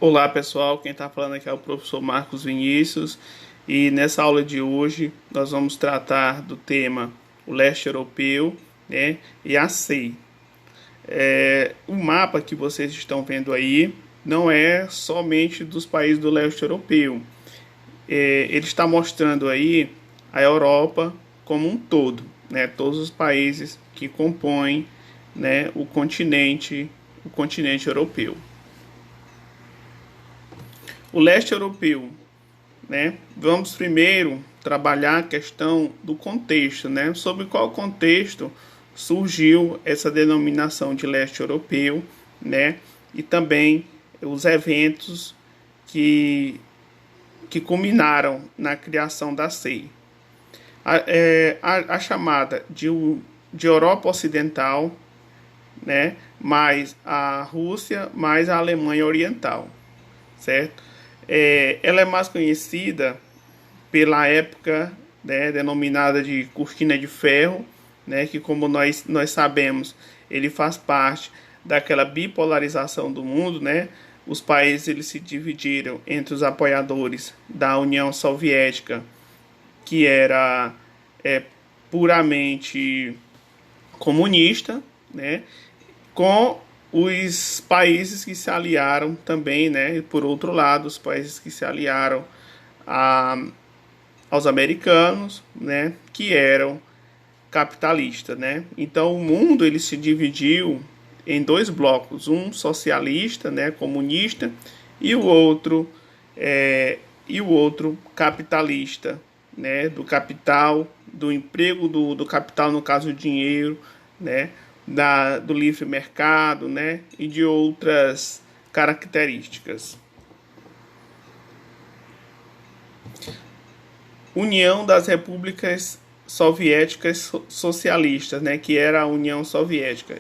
Olá pessoal, quem está falando aqui é o professor Marcos Vinícius e nessa aula de hoje nós vamos tratar do tema o leste europeu, né, e a CEI. O mapa que vocês estão vendo aí não é somente dos países do leste europeu, ele está mostrando aí a Europa como um todo, né, todos os países que compõem, né, o continente europeu. O leste europeu, né? Vamos primeiro trabalhar a questão do contexto, né? Sobre qual contexto surgiu essa denominação de leste europeu, né? E também os eventos que, que culminaram na criação da CEI. A chamada de Europa Ocidental, né? Mais a Rússia, mais a Alemanha Oriental, certo? Ela é mais conhecida pela época, né, denominada de Cortina de Ferro, né, que como nós sabemos, ele faz parte daquela bipolarização do mundo, né? Os países eles se dividiram entre os apoiadores da União Soviética, que era é, puramente comunista, né? Com os países que se aliaram também, né? E por outro lado, os países que se aliaram a, aos americanos, né? Que eram capitalistas, né? Então o mundo ele se dividiu em dois blocos, um socialista, né? Comunista e o outro capitalista, né? Do capital, do emprego do capital, no caso o dinheiro, né? Do livre mercado, né, e de outras características. União das Repúblicas Soviéticas Socialistas, né, que era a União Soviética.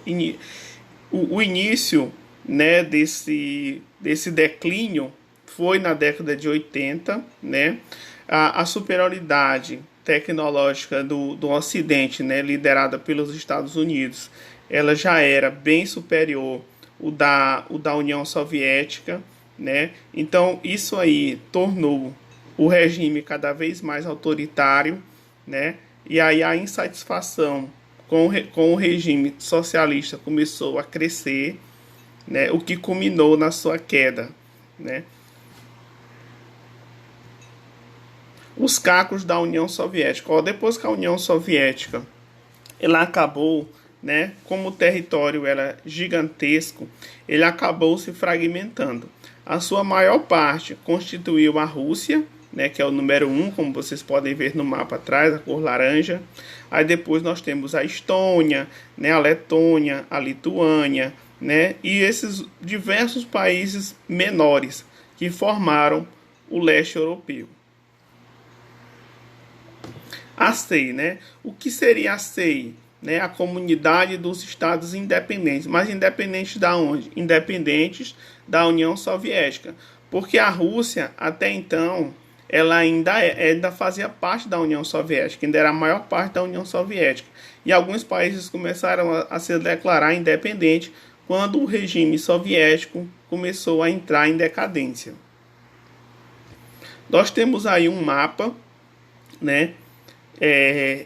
O início, né, desse declínio foi na década de 80, né, a superioridade tecnológica do Ocidente, né, liderada pelos Estados Unidos, ela já era bem superior o da União Soviética, né? Então isso aí tornou o regime cada vez mais autoritário, né? E aí a insatisfação com o regime socialista começou a crescer, né? O que culminou na sua queda, né? Os cacos da União Soviética. Ó, depois que a União Soviética ela acabou, né, como o território era gigantesco, ele acabou se fragmentando. A sua maior parte constituiu a Rússia, né, que é o número um, como vocês podem ver no mapa atrás, a cor laranja. Aí depois nós temos a Estônia, né, a Letônia, a Lituânia, né, e esses diversos países menores que formaram o leste europeu. A CEI, né? O que seria a CEI? Né? A Comunidade dos Estados Independentes. Mas independentes da onde? Independentes da União Soviética. Porque a Rússia, até então, ela ainda fazia parte da União Soviética, ainda era a maior parte da União Soviética. E alguns países começaram a se declarar independente quando o regime soviético começou a entrar em decadência. Nós temos aí um mapa, né?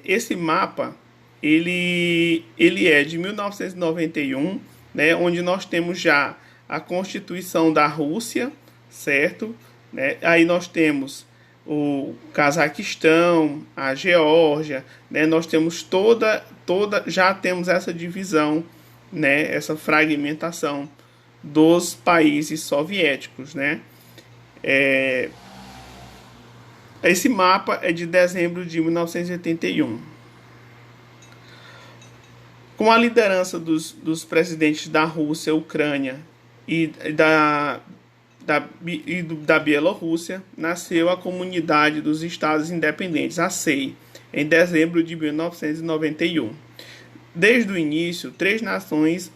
Esse mapa ele é de 1991, né, onde nós temos já a Constituição da Rússia, certo? Né? Aí nós temos o Cazaquistão, a Geórgia, né? Nós temos já temos essa divisão, né? Essa fragmentação dos países soviéticos, né? Esse mapa é de dezembro de 1981. Com a liderança dos presidentes da Rússia, Ucrânia e da Bielorrússia, nasceu a Comunidade dos Estados Independentes, a CEI, em dezembro de 1991. Desde o início, três nações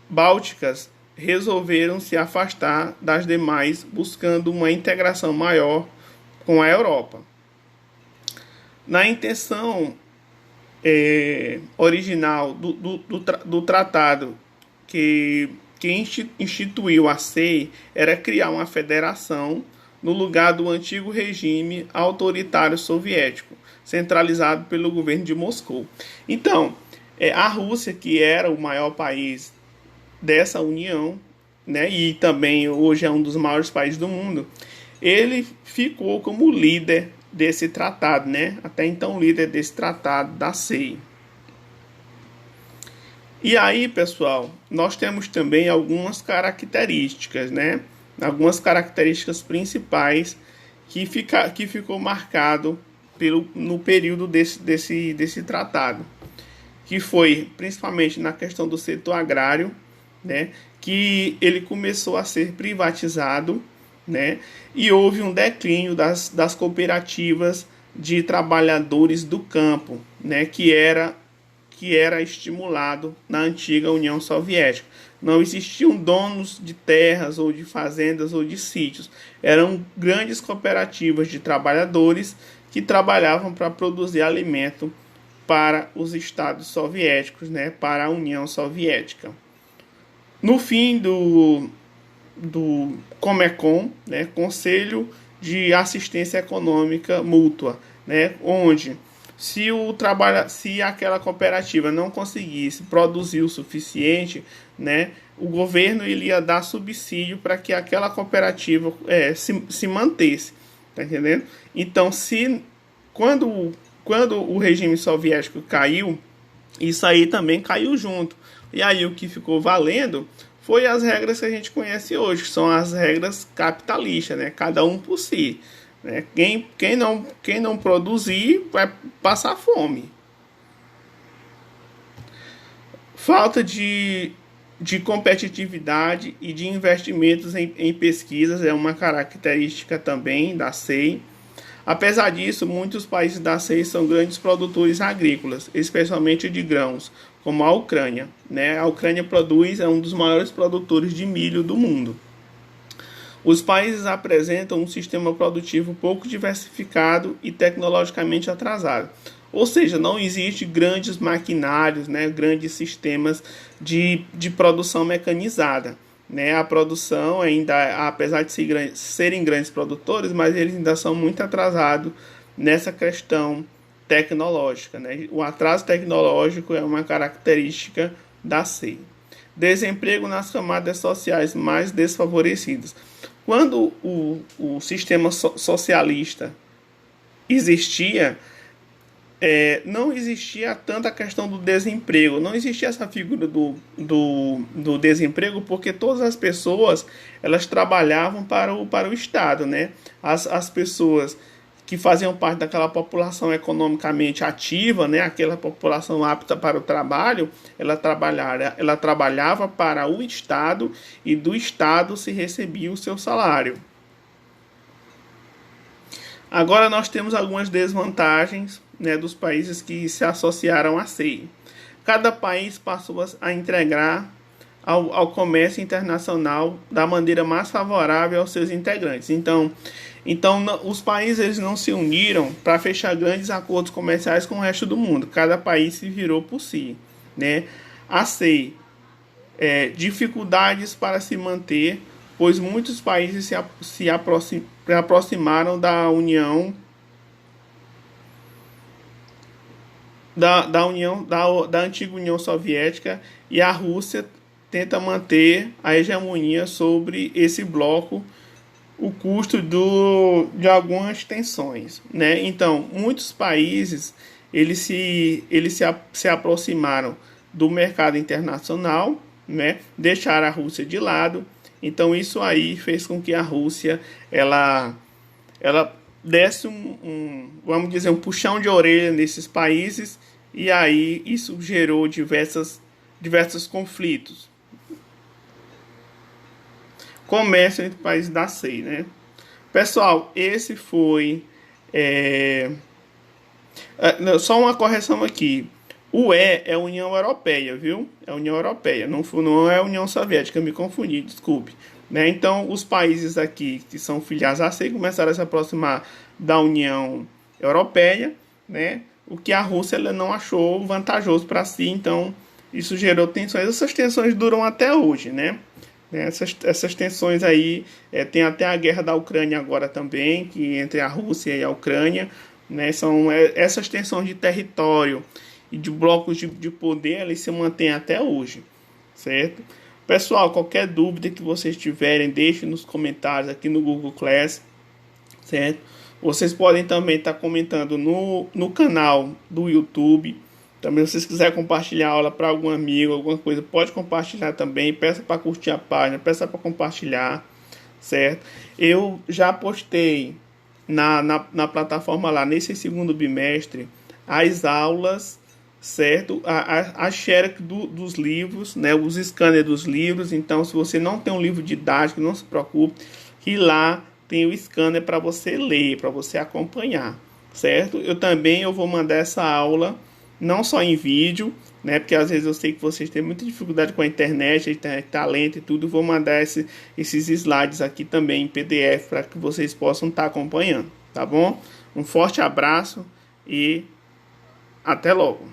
bálticas resolveram se afastar das demais, buscando uma integração maior com a Europa. Na intenção original do tratado que quem instituiu a SEI era criar uma federação no lugar do antigo regime autoritário soviético, centralizado pelo governo de Moscou. Então, a Rússia, que era o maior país dessa união, né, e também hoje é um dos maiores países do mundo, ele ficou como líder desse tratado, né? Até então líder desse tratado da SEI. E aí, pessoal, nós temos também algumas características, né? Algumas características principais que ficou marcado no período desse tratado, que foi principalmente na questão do setor agrário, né? Que ele começou a ser privatizado, né? E houve um declínio das cooperativas de trabalhadores do campo, né? Que era estimulado na antiga União Soviética. Não existiam donos de terras ou de fazendas ou de sítios. Eram grandes cooperativas de trabalhadores que trabalhavam para produzir alimento para os estados soviéticos, né? Para a União Soviética. No fim do Comecon, né, Conselho de Assistência Econômica Mútua, né, onde se aquela cooperativa não conseguisse produzir o suficiente, né, o governo ele ia dar subsídio para que aquela cooperativa se mantesse, tá entendendo? Então, quando o regime soviético caiu, isso aí também caiu junto. E aí o que ficou valendo foi as regras que a gente conhece hoje, que são as regras capitalistas, né? Cada um por si. Né? Quem não produzir vai passar fome. Falta de competitividade e de investimentos em pesquisas é uma característica também da SEI. Apesar disso, muitos países da SEI são grandes produtores agrícolas, especialmente de grãos, como a Ucrânia, né? A Ucrânia é um dos maiores produtores de milho do mundo. Os países apresentam um sistema produtivo pouco diversificado e tecnologicamente atrasado. Ou seja, não existe grandes maquinários, né? Grandes sistemas de produção mecanizada. Né? A produção ainda, apesar de serem grandes produtores, mas eles ainda são muito atrasados nessa questão tecnológica. Né? O atraso tecnológico é uma característica da SEI. Desemprego nas camadas sociais mais desfavorecidas. Quando o sistema socialista existia, não existia tanta questão do desemprego, não existia essa figura do desemprego, porque todas as pessoas elas trabalhavam para o Estado, né? As pessoas que faziam parte daquela população economicamente ativa, né? Aquela população apta para o trabalho, ela trabalhava para o Estado e do Estado se recebia o seu salário. Agora nós temos algumas desvantagens, né, dos países que se associaram à SEI. Cada país passou a integrar ao comércio internacional da maneira mais favorável aos seus integrantes. Então os países eles não se uniram para fechar grandes acordos comerciais com o resto do mundo. Cada país se virou por si. Né? A SEI, dificuldades para se manter, pois muitos países se aproximaram da União da antiga União Soviética, e a Rússia tenta manter a hegemonia sobre esse bloco, o custo de algumas tensões, né? Então, muitos países eles se aproximaram do mercado internacional, né? Deixaram a Rússia de lado. Então, isso aí fez com que a Rússia ela desse vamos dizer, um puxão de orelha nesses países, e aí isso gerou diversos conflitos. Comércio entre países da SEI, né? Pessoal, esse foi só uma correção aqui. O E é a União Europeia, viu? É a União Europeia, não é a União Soviética, me confundi, desculpe. Né? Então, os países aqui que são filiados à SEI começaram a se aproximar da União Europeia, né? O que a Rússia ela não achou vantajoso para si, então Isso gerou tensões. Essas tensões duram até hoje, né? Essas tensões aí, tem até a guerra da Ucrânia agora também, que entre a Rússia e a Ucrânia, né? São essas tensões de território e de blocos de poder, eles se mantêm até hoje, certo? Pessoal, qualquer dúvida que vocês tiverem, deixem nos comentários aqui no Google Class, certo? Vocês podem também estar comentando no canal do YouTube. Também, se vocês quiserem compartilhar a aula para algum amigo, alguma coisa, pode compartilhar também. Peça para curtir a página, peça para compartilhar, certo? Eu já postei na plataforma lá, nesse segundo bimestre, as aulas, certo? A xerox dos livros, né? Os scanners dos livros. Então, se você não tem um livro didático, não se preocupe, que lá tem o scanner para você ler, para você acompanhar, certo? Eu vou mandar essa aula não só em vídeo, né? Porque às vezes eu sei que vocês têm muita dificuldade com a internet tá lento e tudo. Vou mandar esses slides aqui também em PDF para que vocês possam estar acompanhando, tá bom? Um forte abraço e até logo.